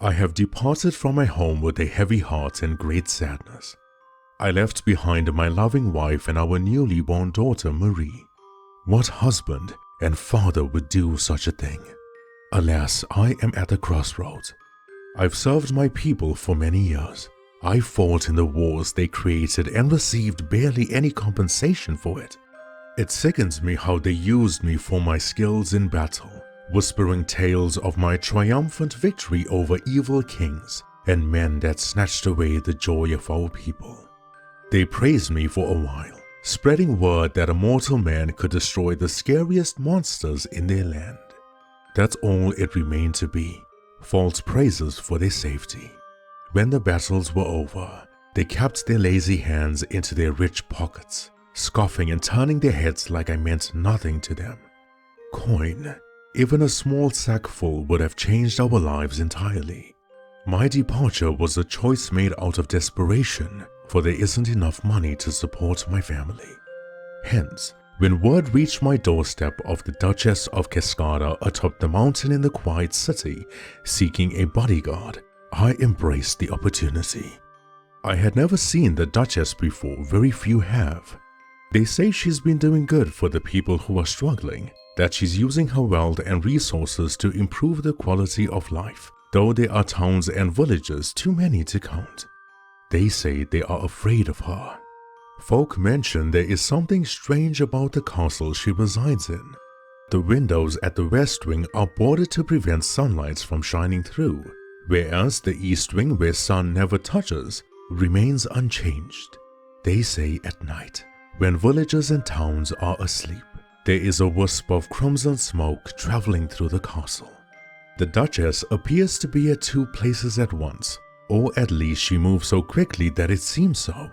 I have departed from my home with a heavy heart and great sadness. I left behind my loving wife and our newly born daughter Marie. What husband and father would do such a thing? Alas, I am at the crossroads. I've served my people for many years. I fought in the wars they created and received barely any compensation for it. It sickens me how they used me for my skills in battle, whispering tales of my triumphant victory over evil kings and men that snatched away the joy of our people. They praised me for a while, spreading word that a mortal man could destroy the scariest monsters in their land. That's all it remained to be, false praises for their safety. When the battles were over, they kept their lazy hands into their rich pockets, scoffing and turning their heads like I meant nothing to them. Coin, even a small sackful would have changed our lives entirely. My departure was a choice made out of desperation, for there isn't enough money to support my family. Hence, when word reached my doorstep of the Duchess of Cascada atop the mountain in the quiet city, seeking a bodyguard, I embraced the opportunity. I had never seen the Duchess before, very few have. They say she's been doing good for the people who are struggling, that she's using her wealth and resources to improve the quality of life, though there are towns and villages too many to count. They say they are afraid of her. Folk mention there is something strange about the castle she resides in. The windows at the west wing are boarded to prevent sunlight from shining through, whereas the east wing, where sun never touches, remains unchanged. They say at night, when villages and towns are asleep, there is a wisp of crimson smoke traveling through the castle. The Duchess appears to be at two places at once, or at least she moves so quickly that it seems so.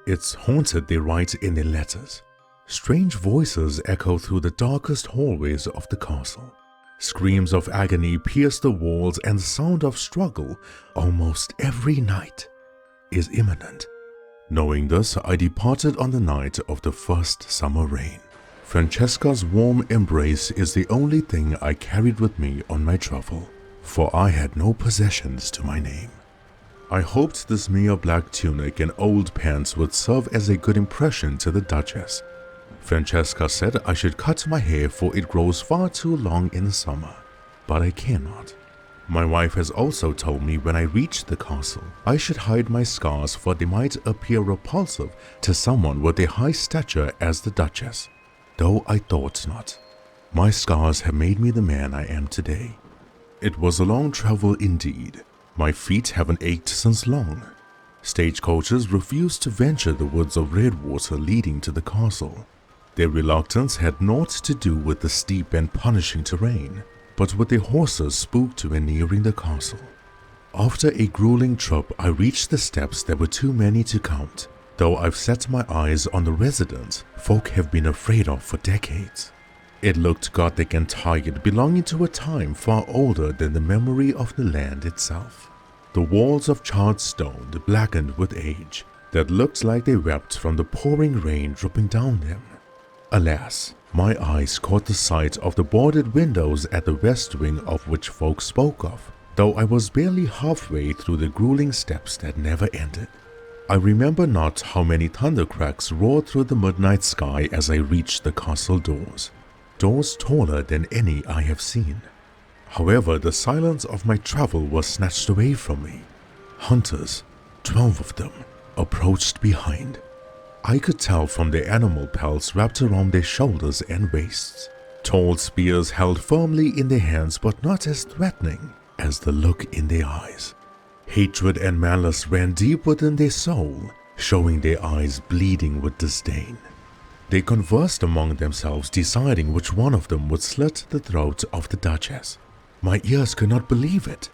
It's haunted, they write in their letters. Strange voices echo through the darkest hallways of the castle. Screams of agony pierce the walls, and the sound of struggle almost every night is imminent. Knowing this, I departed on the night of the first summer rain. Francesca's warm embrace is the only thing I carried with me on my travel, for I had no possessions to my name. I hoped this mere black tunic and old pants would serve as a good impression to the Duchess. Francesca said I should cut my hair, for it grows far too long in the summer, but I cannot. My wife has also told me when I reach the castle, I should hide my scars, for they might appear repulsive to someone with a high stature as the Duchess, though I thought not. My scars have made me the man I am today. It was a long travel indeed. My feet haven't ached since long. Stagecoaches refused to venture the woods of Redwater leading to the castle. Their reluctance had naught to do with the steep and punishing terrain, but with their horses spooked when nearing the castle. After a grueling trip, I reached the steps that were too many to count, though I've set my eyes on the residence folk have been afraid of for decades. It looked gothic and tired, belonging to a time far older than the memory of the land itself. The walls of charred stone, blackened with age, that looked like they wept from the pouring rain dripping down them. Alas, my eyes caught the sight of the boarded windows at the west wing of which folk spoke of, though I was barely halfway through the grueling steps that never ended. I remember not how many thundercracks roared through the midnight sky as I reached the castle doors. Doors taller than any I have seen. However, the silence of my travel was snatched away from me. Hunters, 12 of them, approached behind. I could tell from their animal pelts wrapped around their shoulders and waists. Tall spears held firmly in their hands, but not as threatening as the look in their eyes. Hatred and malice ran deep within their soul, showing their eyes bleeding with disdain. They conversed among themselves, deciding which one of them would slit the throat of the Duchess. My ears could not believe it.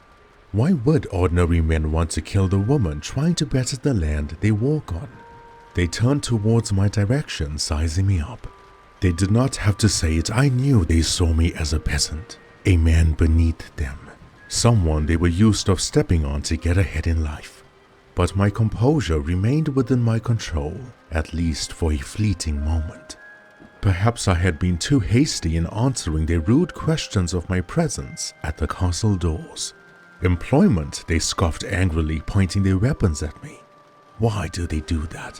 Why would ordinary men want to kill the woman trying to better the land they walk on? They turned towards my direction, sizing me up. They did not have to say it. I knew they saw me as a peasant, a man beneath them, someone they were used to stepping on to get ahead in life. But my composure remained within my control, at least for a fleeting moment. Perhaps I had been too hasty in answering their rude questions of my presence at the castle doors. Employment, they scoffed angrily, pointing their weapons at me. Why do they do that?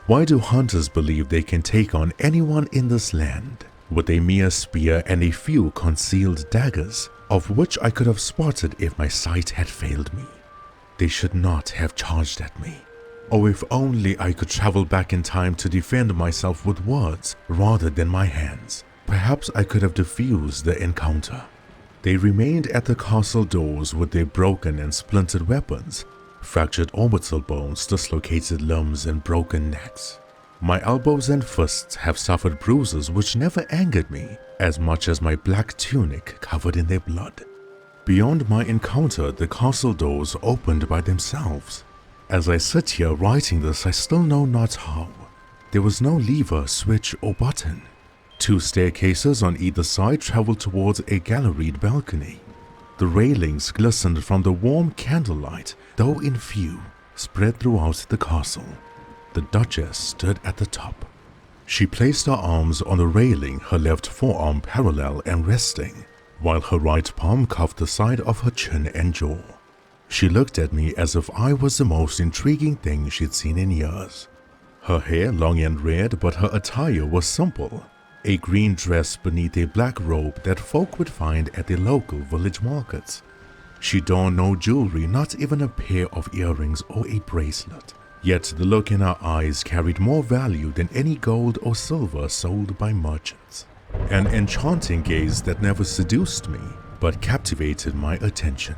Why do hunters believe they can take on anyone in this land with a mere spear and a few concealed daggers, of which I could have spotted if my sight had failed me? They should not have charged at me. Oh, if only I could travel back in time to defend myself with words rather than my hands. Perhaps I could have defused the encounter. They remained at the castle doors with their broken and splintered weapons, fractured orbital bones, dislocated limbs, and broken necks. My elbows and fists have suffered bruises which never angered me as much as my black tunic covered in their blood. Beyond my encounter, the castle doors opened by themselves. As I sit here writing this, I still know not how. There was no lever, switch, or button. 2 staircases on either side traveled towards a galleried balcony. The railings glistened from the warm candlelight, though in few, spread throughout the castle. The duchess stood at the top. She placed her arms on the railing, her left forearm parallel and resting, while her right palm cuffed the side of her chin and jaw. She looked at me as if I was the most intriguing thing she'd seen in years. Her hair long and red, but her attire was simple. A green dress beneath a black robe that folk would find at the local village markets. She donned no jewelry, not even a pair of earrings or a bracelet. Yet the look in her eyes carried more value than any gold or silver sold by merchants. An enchanting gaze that never seduced me, but captivated my attention.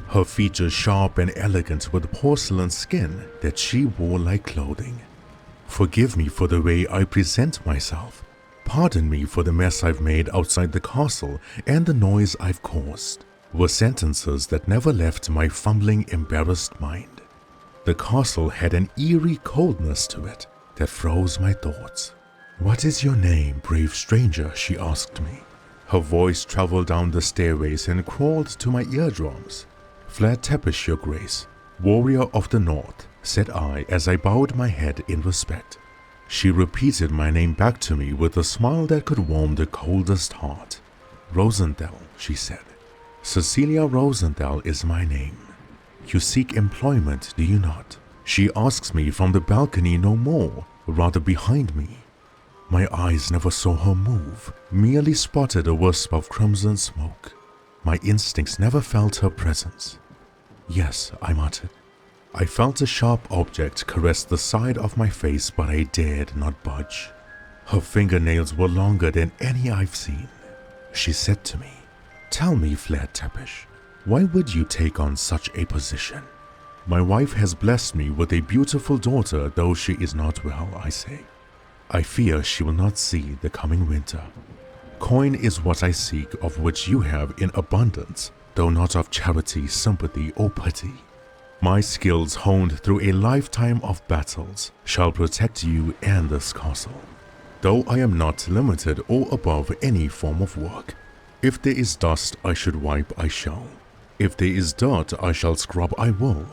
Her features sharp and elegant with porcelain skin that she wore like clothing. Forgive me for the way I present myself. Pardon me for the mess I've made outside the castle and the noise I've caused, were sentences that never left my fumbling, embarrassed mind. The castle had an eerie coldness to it that froze my thoughts. "What is your name, brave stranger?" she asked me. Her voice traveled down the stairways and crawled to my eardrums. "Vlad Tepesh, your grace, warrior of the north," said I as I bowed my head in respect. She repeated my name back to me with a smile that could warm the coldest heart. "Rosenthal," she said. "Cecilia Rosenthal is my name. You seek employment, do you not?" She asks me from the balcony no more, rather behind me. My eyes never saw her move, merely spotted a wisp of crimson smoke. My instincts never felt her presence. "Yes," I muttered. I felt a sharp object caress the side of my face, but I dared not budge. Her fingernails were longer than any I've seen. She said to me, "Tell me, Vlad Tepesh, why would you take on such a position?" "My wife has blessed me with a beautiful daughter, though she is not well," I say. "I fear she will not see the coming winter. Coin is what I seek, of which you have in abundance, though not of charity, sympathy, or pity. My skills honed through a lifetime of battles shall protect you and this castle. Though I am not limited or above any form of work. If there is dust I should wipe, I shall. If there is dirt I shall scrub, I will."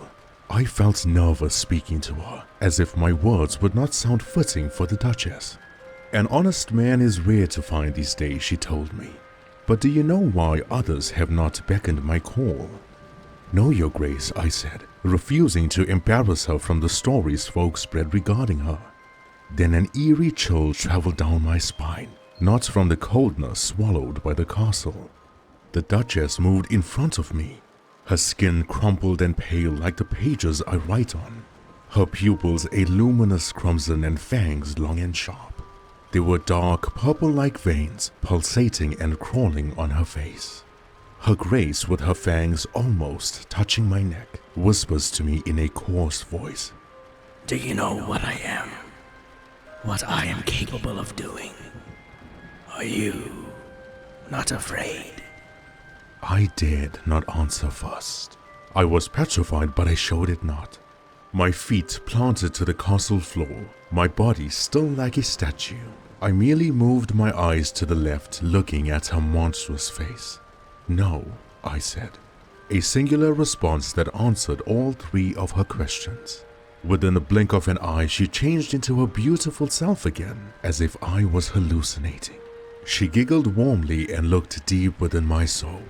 I felt nervous speaking to her, as if my words would not sound fitting for the duchess. "An honest man is rare to find these days," she told me. "But do you know why others have not beckoned my call?" "No, your grace," I said, refusing to embarrass her from the stories folks spread regarding her. Then an eerie chill traveled down my spine, not from the coldness swallowed by the castle. The duchess moved in front of me, her skin crumpled and pale like the pages I write on, her pupils a luminous crimson and fangs long and sharp. There were dark, purple-like veins pulsating and crawling on her face. Her grace, with her fangs almost touching my neck, whispers to me in a coarse voice, "Do you know what I am? What I am capable of doing? Are you not afraid?" I dared not answer first. I was petrified, but I showed it not. My feet planted to the castle floor, my body still like a statue. I merely moved my eyes to the left, looking at her monstrous face. "No," I said, a singular response that answered all 3 of her questions. Within the blink of an eye, she changed into her beautiful self again, as if I was hallucinating. She giggled warmly and looked deep within my soul.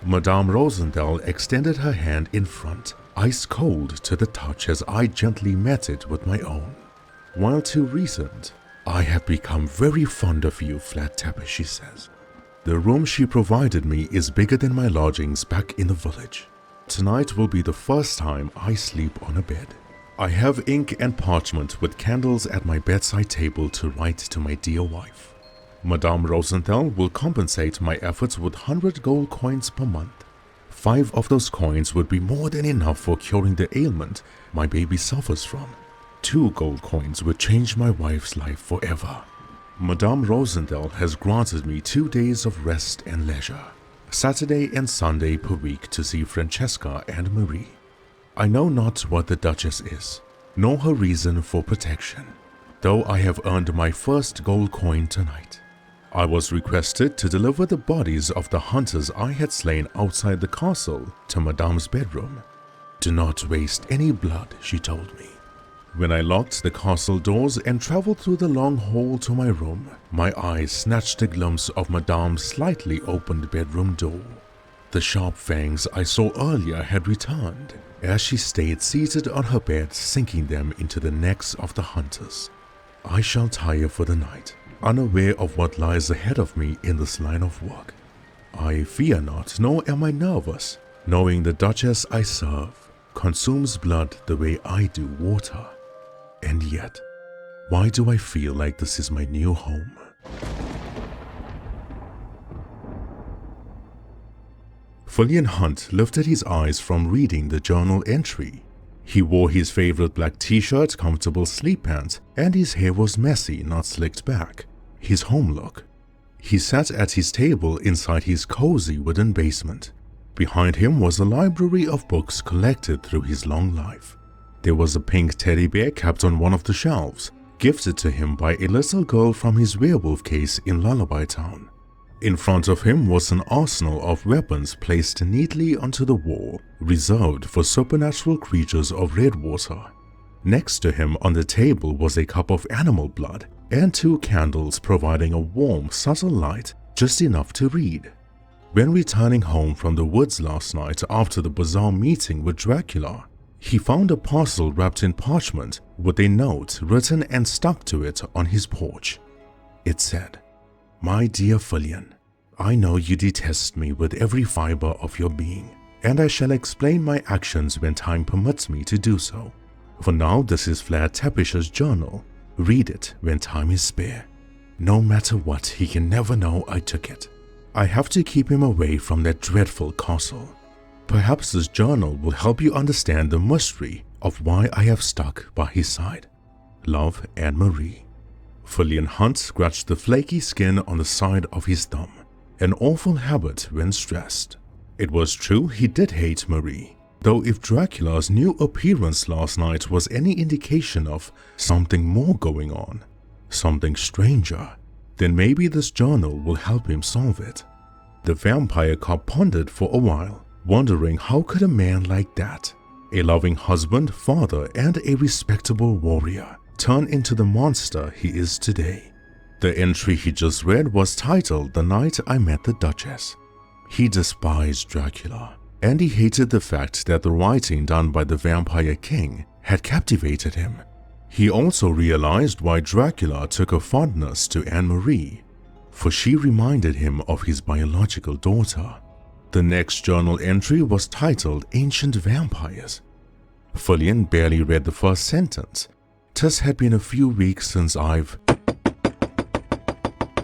Madame Rosenthal extended her hand in front, ice cold to the touch as I gently met it with my own. "While too recent, I have become very fond of you, Vlad Tepesh," she says. "The room she provided me is bigger than my lodgings back in the village. Tonight will be the first time I sleep on a bed. I have ink and parchment with candles at my bedside table to write to my dear wife. Madame Rosenthal will compensate my efforts with 100 gold coins per month. 5 of those coins would be more than enough for curing the ailment my baby suffers from. 2 gold coins would change my wife's life forever. Madame Rosenthal has granted me 2 days of rest and leisure, Saturday and Sunday per week, to see Francesca and Marie. I know not what the Duchess is, nor her reason for protection, though I have earned my first gold coin tonight. I was requested to deliver the bodies of the hunters I had slain outside the castle to Madame's bedroom. Do not waste any blood, she told me. When I locked the castle doors and traveled through the long hall to my room, my eyes snatched a glimpse of Madame's slightly opened bedroom door. The sharp fangs I saw earlier had returned, as she stayed seated on her bed, sinking them into the necks of the hunters. I shall tire for the night, unaware of what lies ahead of me in this line of work. I fear not, nor am I nervous, knowing the Duchess I serve consumes blood the way I do water. And yet, why do I feel like this is my new home? Fullion Hunt lifted his eyes from reading the journal entry. He wore his favorite black t-shirt, comfortable sleep pants, and his hair was messy, not slicked back. His home look. He sat at his table inside his cozy wooden basement. Behind him was a library of books collected through his long life. There was a pink teddy bear kept on one of the shelves, gifted to him by a little girl from his werewolf case in Lullaby Town. In front of him was an arsenal of weapons placed neatly onto the wall, reserved for supernatural creatures of Redwater. Next to him on the table was a cup of animal blood and 2 candles providing a warm, subtle light just enough to read. When returning home from the woods last night after the bizarre meeting with Dracula, he found a parcel wrapped in parchment with a note written and stuck to it on his porch. It said, "My dear Fullion, I know you detest me with every fiber of your being, and I shall explain my actions when time permits me to do so. For now, this is Vlad Tepesh's journal. Read it when time is spare. No matter what, he can never know I took it. I have to keep him away from that dreadful castle. Perhaps this journal will help you understand the mystery of why I have stuck by his side. Love, Anne Marie." Fullion Hunt scratched the flaky skin on the side of his thumb, an awful habit when stressed. It was true he did hate Marie, though if Dracula's new appearance last night was any indication of something more going on, something stranger, then maybe this journal will help him solve it. The vampire cop pondered for a while, wondering how could a man like that, a loving husband, father, and a respectable warrior, turn into the monster he is today. The entry he just read was titled "The Night I Met the Duchess." He despised Dracula, and he hated the fact that the writing done by the Vampire King had captivated him. He also realized why Dracula took a fondness to Anne Marie, for she reminded him of his biological daughter. The next journal entry was titled "Ancient Vampires." Fullion barely read the first sentence. "'Tis had been a few weeks since I've..."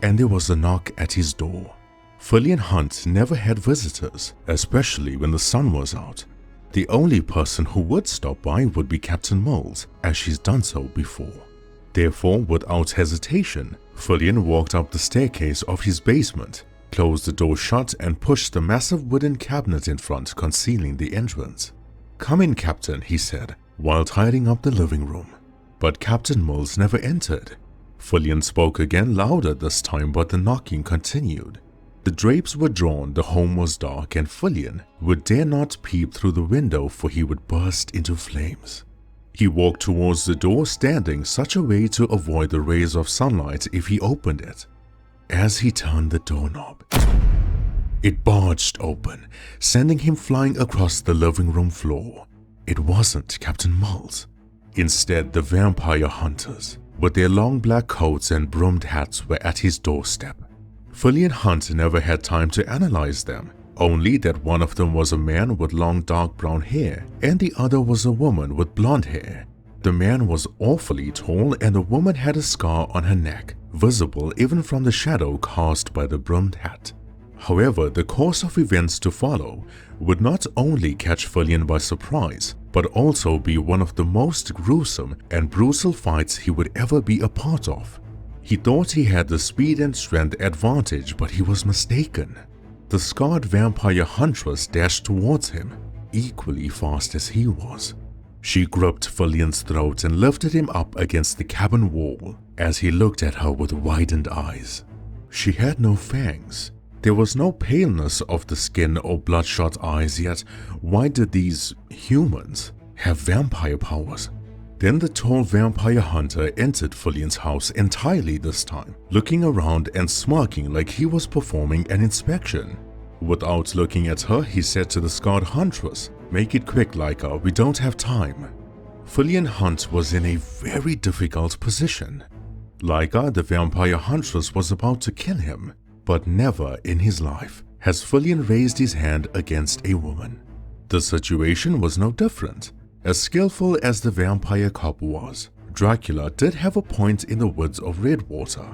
And there was a knock at his door. Fullion Hunt never had visitors, especially when the sun was out. The only person who would stop by would be Captain Moles, as she's done so before. Therefore, without hesitation, Fullion walked up the staircase of his basement, closed the door shut, and pushed the massive wooden cabinet in front, concealing the entrance. "Come in, Captain," he said, while tidying up the living room. But Captain Moles never entered. Fullion spoke again, louder this time, but the knocking continued. The drapes were drawn, the home was dark, and Fullion would dare not peep through the window, for he would burst into flames. He walked towards the door, standing such a way to avoid the rays of sunlight if he opened it. As he turned the doorknob, It barged open, sending him flying across the living room floor. It wasn't Captain Malls. Instead, the vampire hunters, with their long black coats and broomed hats, were at his doorstep. Fillion Hunt never had time to analyze them, only that one of them was a man with long dark brown hair and the other was a woman with blonde hair. The man was awfully tall and the woman had a scar on her neck, visible even from the shadow cast by the broomed hat. However, the course of events to follow would not only catch Fillion by surprise, but also be one of the most gruesome and brutal fights he would ever be a part of. He thought he had the speed and strength advantage, but he was mistaken. The scarred vampire huntress dashed towards him, equally fast as he was. She gripped Fillion's throat and lifted him up against the cabin wall as he looked at her with widened eyes. She had no fangs. There was no paleness of the skin or bloodshot eyes, yet why did these humans have vampire powers? Then the tall vampire hunter entered Fillion's house entirely this time, looking around and smirking like he was performing an inspection. Without looking at her, he said to the scarred huntress, "Make it quick, Laika, we don't have time." Fillion Hunt was in a very difficult position. Laika, the vampire huntress, was about to kill him, but never in his life has Fillion raised his hand against a woman. The situation was no different. As skillful as the vampire cop was, Dracula did have a point in the woods of Redwater.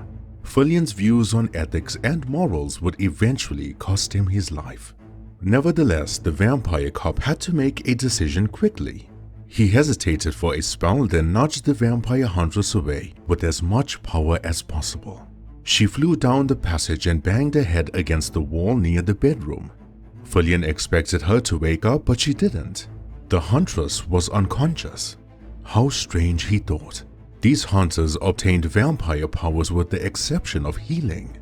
Fillion's views on ethics and morals would eventually cost him his life. Nevertheless, the vampire cop had to make a decision quickly. He hesitated for a spell, then nudged the vampire huntress away with as much power as possible. She flew down the passage and banged her head against the wall near the bedroom. Fillion expected her to wake up, but she didn't. The huntress was unconscious. How strange, he thought. These hunters obtained vampire powers with the exception of healing.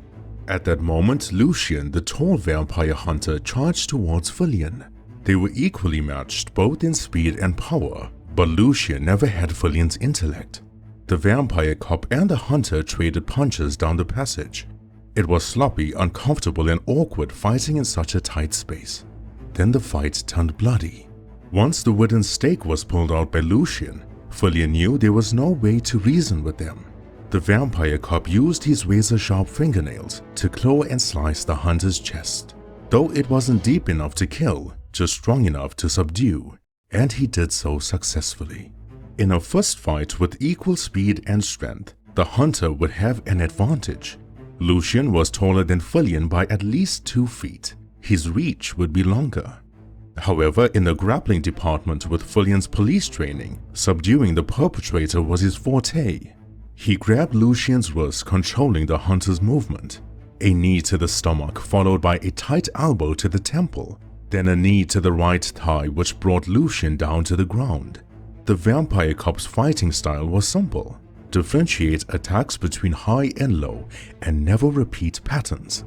At that moment, Lucian, the tall vampire hunter, charged towards Fillion. They were equally matched both in speed and power, but Lucian never had Fillion's intellect. The vampire cop and the hunter traded punches down the passage. It was sloppy, uncomfortable, and awkward fighting in such a tight space. Then the fight turned bloody. Once the wooden stake was pulled out by Lucian, Fillion knew there was no way to reason with them. The vampire cop used his razor-sharp fingernails to claw and slice the hunter's chest, though it wasn't deep enough to kill, just strong enough to subdue, and he did so successfully. In a fist fight with equal speed and strength, the hunter would have an advantage. Lucian was taller than Fillion by at least 2 feet. His reach would be longer. However, in the grappling department with Fillion's police training, subduing the perpetrator was his forte. He grabbed Lucian's wrist, controlling the hunter's movement. A knee to the stomach followed by a tight elbow to the temple, then a knee to the right thigh which brought Lucian down to the ground. The vampire cop's fighting style was simple. Differentiate attacks between high and low and never repeat patterns.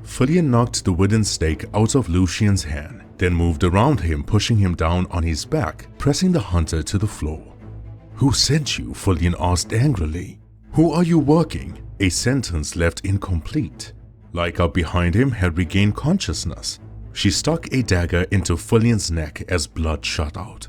Fillion knocked the wooden stake out of Lucian's hand, then moved around him, pushing him down on his back, pressing the hunter to the floor. "Who sent you?" Fillion asked angrily. "Who are you working?" A sentence left incomplete. Laika behind him had regained consciousness. She stuck a dagger into Fillion's neck as blood shot out.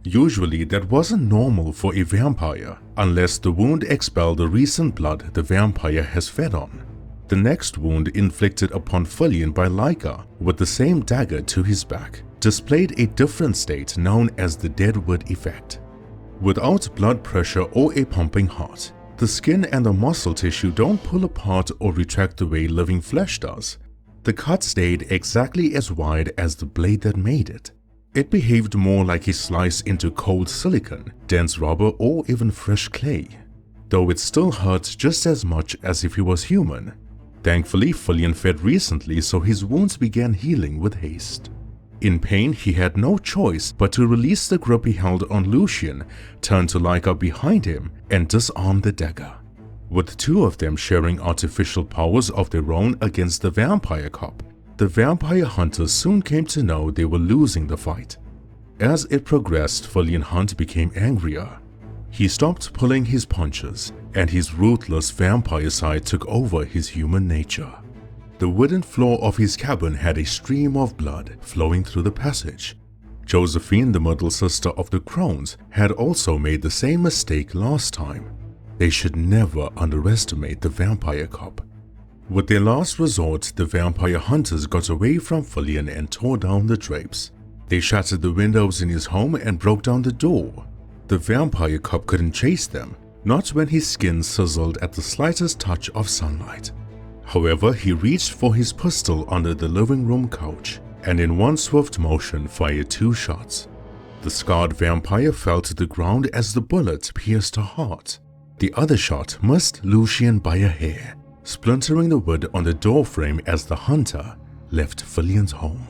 Usually that wasn't normal for a vampire, unless the wound expelled the recent blood the vampire has fed on. The next wound inflicted upon Fillion by Laika with the same dagger to his back displayed a different state known as the deadwood effect. Without blood pressure or a pumping heart, the skin and the muscle tissue don't pull apart or retract the way living flesh does. The cut stayed exactly as wide as the blade that made it. It behaved more like a slice into cold silicon, dense rubber, or even fresh clay, though it still hurt just as much as if he was human. Thankfully, Fillion fed recently, so his wounds began healing with haste. In pain, he had no choice but to release the grip he held on Lucian, turn to Laika behind him, and disarm the dagger. With 2 of them sharing artificial powers of their own against the vampire cop, the vampire hunters soon came to know they were losing the fight. As it progressed, Fillion Hunt became angrier. He stopped pulling his punches, and his ruthless vampire side took over his human nature. The wooden floor of his cabin had a stream of blood flowing through the passage. Josephine, the middle sister of the Crones, had also made the same mistake last time. They should never underestimate the vampire cop. With their last resort, the vampire hunters got away from Fillion and tore down the drapes. They shattered the windows in his home and broke down the door. The vampire cop couldn't chase them, not when his skin sizzled at the slightest touch of sunlight. However, he reached for his pistol under the living room couch and in one swift motion fired 2 shots. The scarred vampire fell to the ground as the bullet pierced her heart. The other shot missed Lucien by a hair, splintering the wood on the doorframe as the hunter left Fillion's home.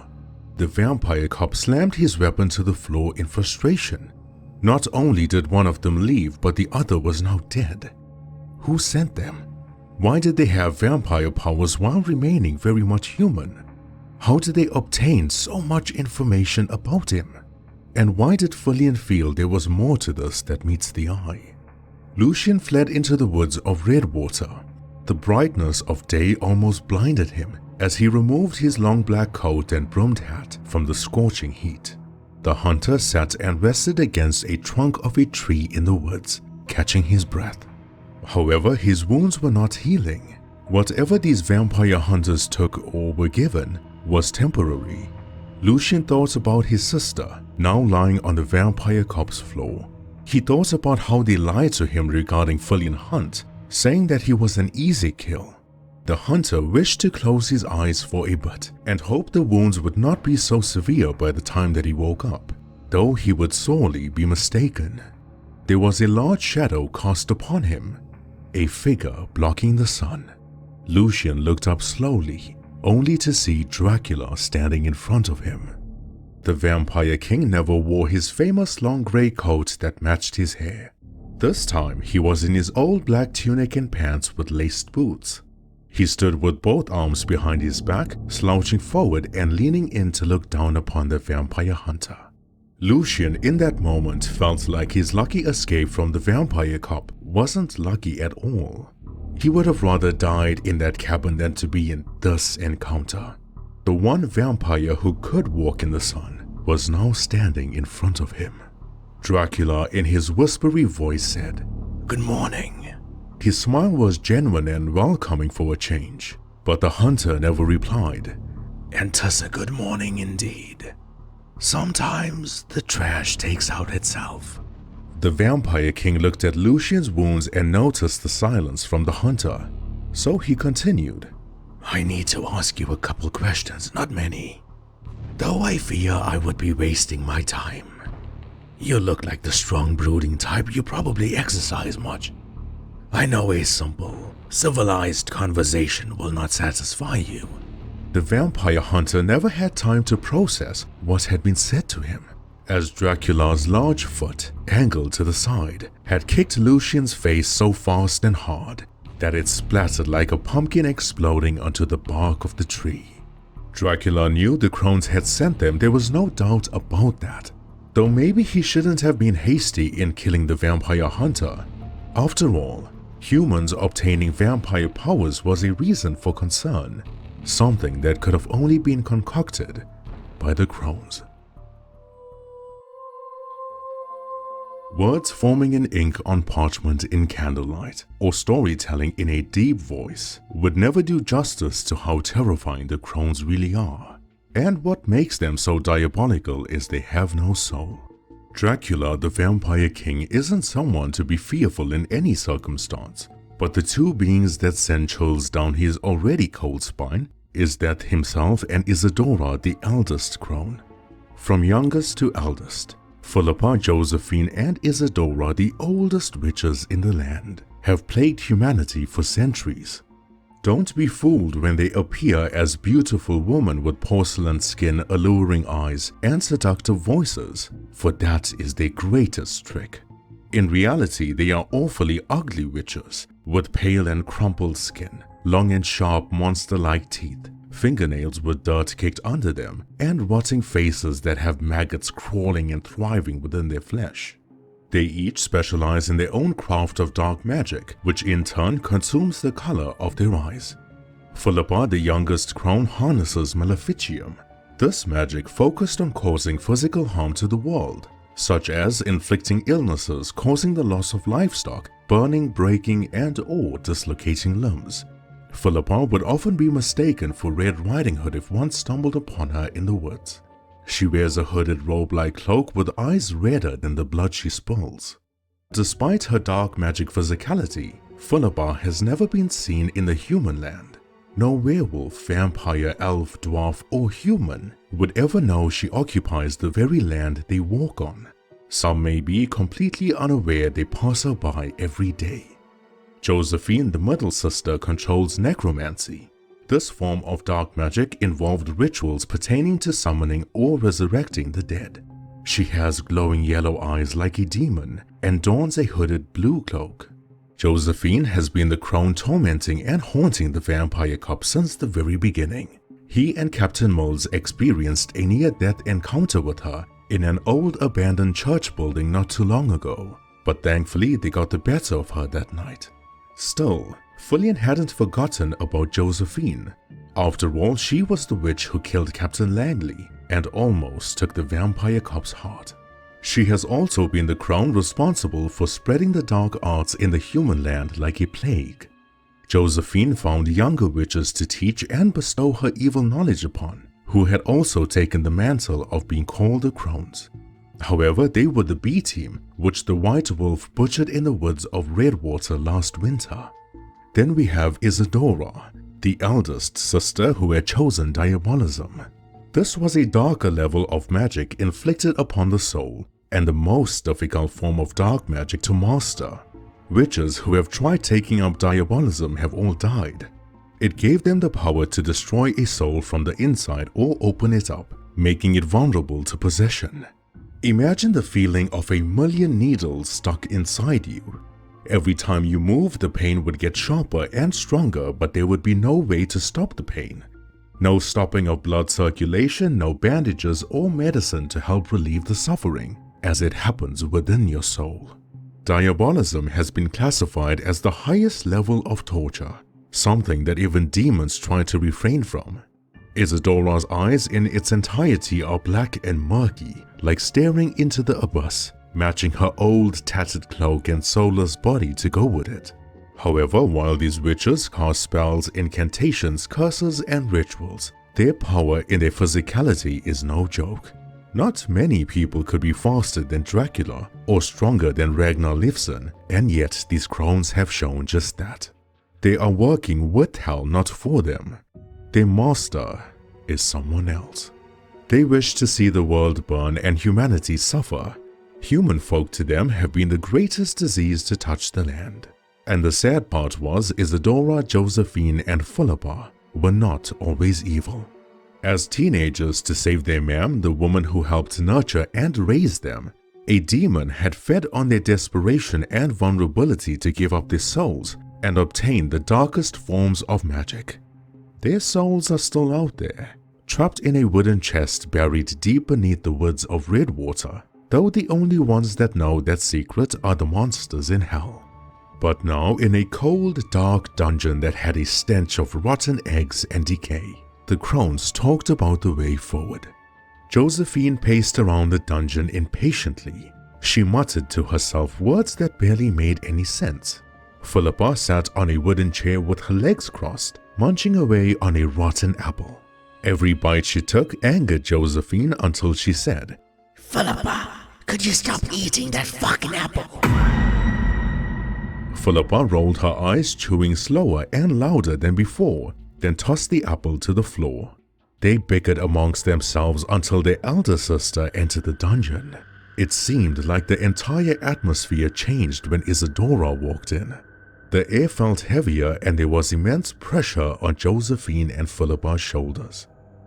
The vampire cop slammed his weapon to the floor in frustration. Not only did one of them leave, but the other was now dead. Who sent them? Why did they have vampire powers while remaining very much human? How did they obtain so much information about him? And why did Fillion feel there was more to this that meets the eye? Lucien fled into the woods of Redwater. The brightness of day almost blinded him as he removed his long black coat and brimmed hat from the scorching heat. The hunter sat and rested against a trunk of a tree in the woods, catching his breath. However, his wounds were not healing. Whatever these vampire hunters took or were given was temporary. Lucien thought about his sister, now lying on the vampire cop's floor. He thought about how they lied to him regarding Fillion Hunt, saying that he was an easy kill. The hunter wished to close his eyes for a bit and hoped the wounds would not be so severe by the time that he woke up, though he would sorely be mistaken. There was a large shadow cast upon him, a figure blocking the sun. Lucien looked up slowly, only to see Dracula standing in front of him. The vampire king never wore his famous long grey coat that matched his hair. This time he was in his old black tunic and pants with laced boots. He stood with both arms behind his back, slouching forward and leaning in to look down upon the vampire hunter. Lucien in that moment felt like his lucky escape from the vampire cop wasn't lucky at all. He would have rather died in that cabin than to be in this encounter. The one vampire who could walk in the sun was now standing in front of him. Dracula in his whispery voice said, "Good morning." His smile was genuine and welcoming for a change, but the hunter never replied. "And 'tis a good morning indeed. Sometimes the trash takes out itself." The vampire king looked at Lucien's wounds and noticed the silence from the hunter, so he continued. "I need to ask you a couple questions, not many. Though I fear I would be wasting my time. You look like the strong brooding type. You probably exercise much. I know a simple, civilized conversation will not satisfy you." The vampire hunter never had time to process what had been said to him, as Dracula's large foot, angled to the side, had kicked Lucien's face so fast and hard that it splattered like a pumpkin exploding onto the bark of the tree. Dracula knew the Crones had sent them, there was no doubt about that, though maybe he shouldn't have been hasty in killing the vampire hunter. After all, humans obtaining vampire powers was a reason for concern, something that could have only been concocted by the Crones. Words forming in ink on parchment in candlelight, or storytelling in a deep voice, would never do justice to how terrifying the Crones really are. And what makes them so diabolical is they have no soul. Dracula, the vampire king, isn't someone to be fearful in any circumstance, but the two beings that send chills down his already cold spine is that himself and Isadora, the eldest Crone. From youngest to eldest, Philippa, Josephine, and Isadora, the oldest witches in the land, have plagued humanity for centuries. Don't be fooled when they appear as beautiful women with porcelain skin, alluring eyes, and seductive voices, for that is their greatest trick. In reality, they are awfully ugly witches, with pale and crumpled skin, long and sharp monster-like teeth, fingernails with dirt kicked under them, and rotting faces that have maggots crawling and thriving within their flesh. They each specialize in their own craft of dark magic, which in turn consumes the color of their eyes. Philippa, the youngest Crone, harnesses maleficium. This magic focused on causing physical harm to the world, such as inflicting illnesses, causing the loss of livestock, burning, breaking, and/or dislocating limbs. Philippa would often be mistaken for Red Riding Hood if one stumbled upon her in the woods. She wears a hooded robe-like cloak with eyes redder than the blood she spills. Despite her dark magic physicality, Philippa has never been seen in the human land. No werewolf, vampire, elf, dwarf, or human would ever know she occupies the very land they walk on. Some may be completely unaware they pass her by every day. Josephine, the middle sister, controls necromancy. This form of dark magic involved rituals pertaining to summoning or resurrecting the dead. She has glowing yellow eyes like a demon and dons a hooded blue cloak. Josephine has been the Crone tormenting and haunting the vampire cop since the very beginning. He and Captain Mills experienced a near-death encounter with her in an old abandoned church building not too long ago, but thankfully they got the better of her that night. Still, Fillion hadn't forgotten about Josephine. After all, she was the witch who killed Captain Langley and almost took the vampire cop's heart. She has also been the Crone responsible for spreading the dark arts in the human land like a plague. Josephine found younger witches to teach and bestow her evil knowledge upon, who had also taken the mantle of being called the Crones. However, they were the B team, which the White Wolf butchered in the woods of Redwater last winter. Then we have Isadora, the eldest sister who had chosen diabolism. This was a darker level of magic inflicted upon the soul, and the most difficult form of dark magic to master. Witches who have tried taking up diabolism have all died. It gave them the power to destroy a soul from the inside or open it up, making it vulnerable to possession. Imagine the feeling of a million needles stuck inside you. Every time you move, the pain would get sharper and stronger, but there would be no way to stop the pain. No stopping of blood circulation, no bandages or medicine to help relieve the suffering, as it happens within your soul. Diabolism has been classified as the highest level of torture, something that even demons try to refrain from. Isadora's eyes in its entirety are black and murky, like staring into the abyss, matching her old tattered cloak and soulless body to go with it. However, while these witches cast spells, incantations, curses, and rituals, their power in their physicality is no joke. Not many people could be faster than Dracula or stronger than Ragnar Lifson, and yet these Crones have shown just that. They are working with hell, not for them. Their master is someone else. They wish to see the world burn and humanity suffer. Human folk to them have been the greatest disease to touch the land. And the sad part was Isadora, Josephine, and Philippa were not always evil. As teenagers, to save their ma'am, the woman who helped nurture and raise them, a demon had fed on their desperation and vulnerability to give up their souls and obtain the darkest forms of magic. Their souls are still out there, trapped in a wooden chest buried deep beneath the woods of Redwater, though the only ones that know that secret are the monsters in hell. But now, in a cold, dark dungeon that had a stench of rotten eggs and decay, the Crones talked about the way forward. Josephine paced around the dungeon impatiently. She muttered to herself words that barely made any sense. Philippa sat on a wooden chair with her legs crossed, munching away on a rotten apple. Every bite she took angered Josephine until she said, "Philippa, could you stop eating that fucking apple?" Philippa rolled her eyes, chewing slower and louder than before, then tossed the apple to the floor. They bickered amongst themselves until their elder sister entered the dungeon. It seemed like the entire atmosphere changed when Isadora walked in. The air felt heavier and there was immense pressure on Josephine and Philippa's shoulders.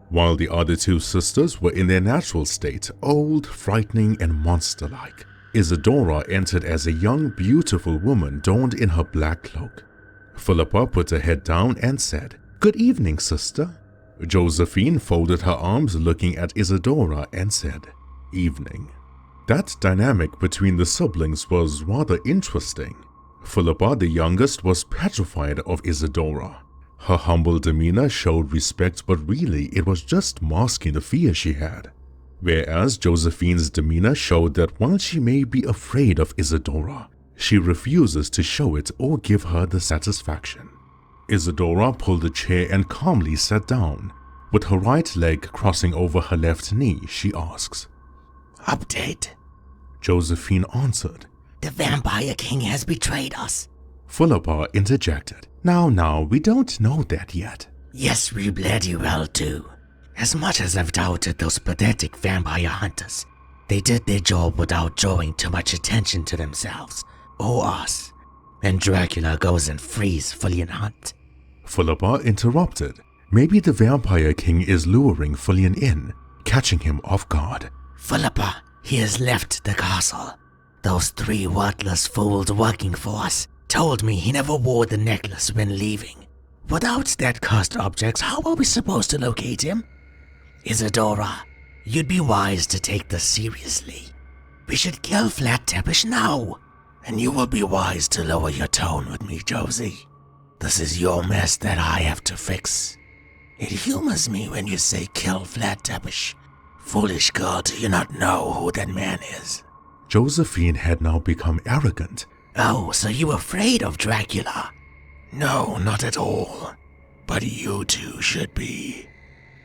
While the other two sisters were in their natural state, old, frightening, and monster-like, Isadora entered as a young, beautiful woman donned in her black cloak. Philippa put her head down and said, "Good evening, sister." Josephine folded her arms looking at Isadora and said, "Evening." That dynamic between the siblings was rather interesting. Philippa, the youngest, was petrified of Isadora. Her humble demeanor showed respect, but really it was just masking the fear she had. Whereas Josephine's demeanor showed that while she may be afraid of Isadora, she refuses to show it or give her the satisfaction. Isadora pulled a chair and calmly sat down. With her right leg crossing over her left knee, she asks, "Update." Josephine answered. "The Vampire King has betrayed us." Philippa interjected. Now, we don't know that yet. "Yes, we bloody well do. As much as I've doubted those pathetic vampire hunters, they did their job without drawing too much attention to themselves or us. And Dracula goes and frees Fulian Hunt." Philippa interrupted. Maybe the Vampire King is luring Fulian in, catching him off guard. "Philippa, he has left the castle. Those 3 worthless fools working for us told me he never wore the necklace when leaving. Without that cursed object, how are we supposed to locate him? Isadora, you'd be wise to take this seriously. We should kill Vlad Tepesh now. And you will be wise to lower your tone with me, Josie. This is your mess that I have to fix. It humors me when you say kill Vlad Tepesh. Foolish girl, do you not know who that man is?" Josephine had now become arrogant. "Oh, so you're afraid of Dracula?" "No, not at all. But you two should be.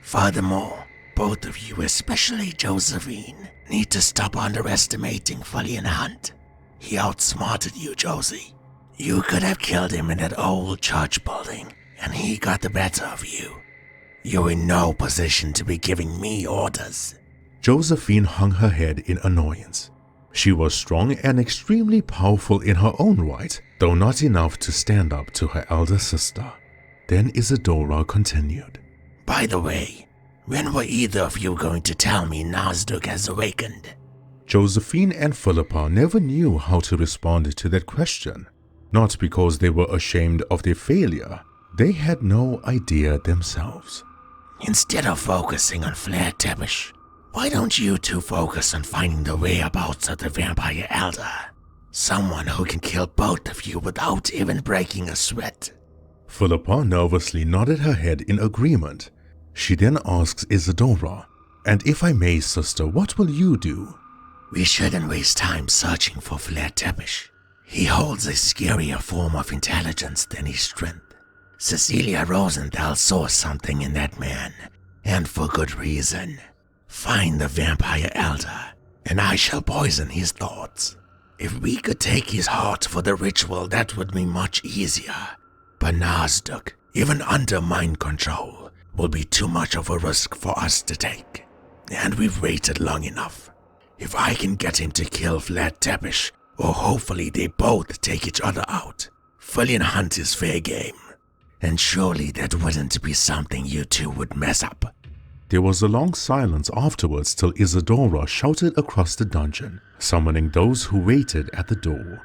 Furthermore, both of you, especially Josephine, need to stop underestimating Fulian Hunt. He outsmarted you, Josie. You could have killed him in that old church building, and he got the better of you. You're in no position to be giving me orders." Josephine hung her head in annoyance. She was strong and extremely powerful in her own right, though not enough to stand up to her elder sister. Then Isadora continued. "By the way, when were either of you going to tell me Nasdaq has awakened?" Josephine and Philippa never knew how to respond to that question. Not because they were ashamed of their failure, they had no idea themselves. "Instead of focusing on Vlad Tepesh, why don't you two focus on finding the whereabouts of the vampire elder? Someone who can kill both of you without even breaking a sweat." Philippa nervously nodded her head in agreement. She then asks Isadora, "And if I may, sister, what will you do?" "We shouldn't waste time searching for Vlad Tepesh. He holds a scarier form of intelligence than his strength. Cecilia Rosenthal saw something in that man, and for good reason. Find the vampire elder, and I shall poison his thoughts. If we could take his heart for the ritual, that would be much easier. But Nasdaq, even under mind control, will be too much of a risk for us to take. And we've waited long enough. If I can get him to kill Vlad Tepesh, or hopefully they both take each other out, Fulian Hunt is fair game. And surely that wouldn't be something you two would mess up." There was a long silence afterwards till Isadora shouted across the dungeon, summoning those who waited at the door.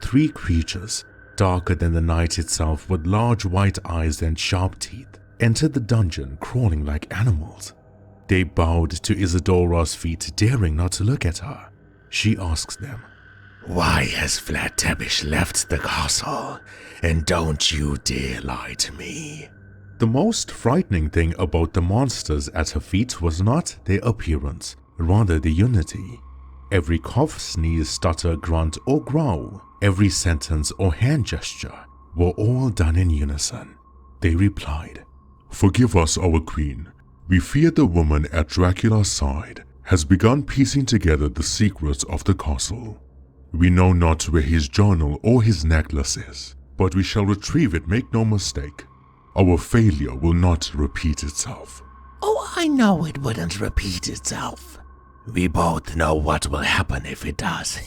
3 creatures, darker than the night itself with large white eyes and sharp teeth, entered the dungeon crawling like animals. They bowed to Isadora's feet, daring not to look at her. She asks them, "Why has Vlad Tepesh left the castle? And don't you dare lie to me." The most frightening thing about the monsters at her feet was not their appearance, rather the unity. Every cough, sneeze, stutter, grunt, or growl, every sentence or hand gesture were all done in unison. They replied, "Forgive us, our queen. We fear the woman at Dracula's side has begun piecing together the secrets of the castle. We know not where his journal or his necklace is, but we shall retrieve it, make no mistake. Our failure will not repeat itself." "Oh, I know it wouldn't repeat itself. We both know what will happen if it does."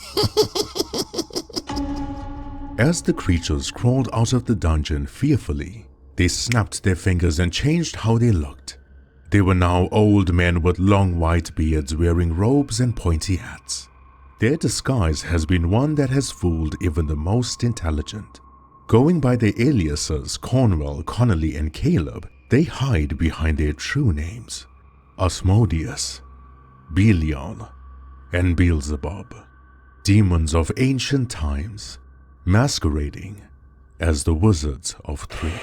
As the creatures crawled out of the dungeon fearfully, they snapped their fingers and changed how they looked. They were now old men with long white beards wearing robes and pointy hats. Their disguise has been one that has fooled even the most intelligent. Going by their aliases Cornwell, Connolly, and Caleb, they hide behind their true names, Asmodeus, Belial, and Beelzebub, demons of ancient times, masquerading as the Wizards of Three.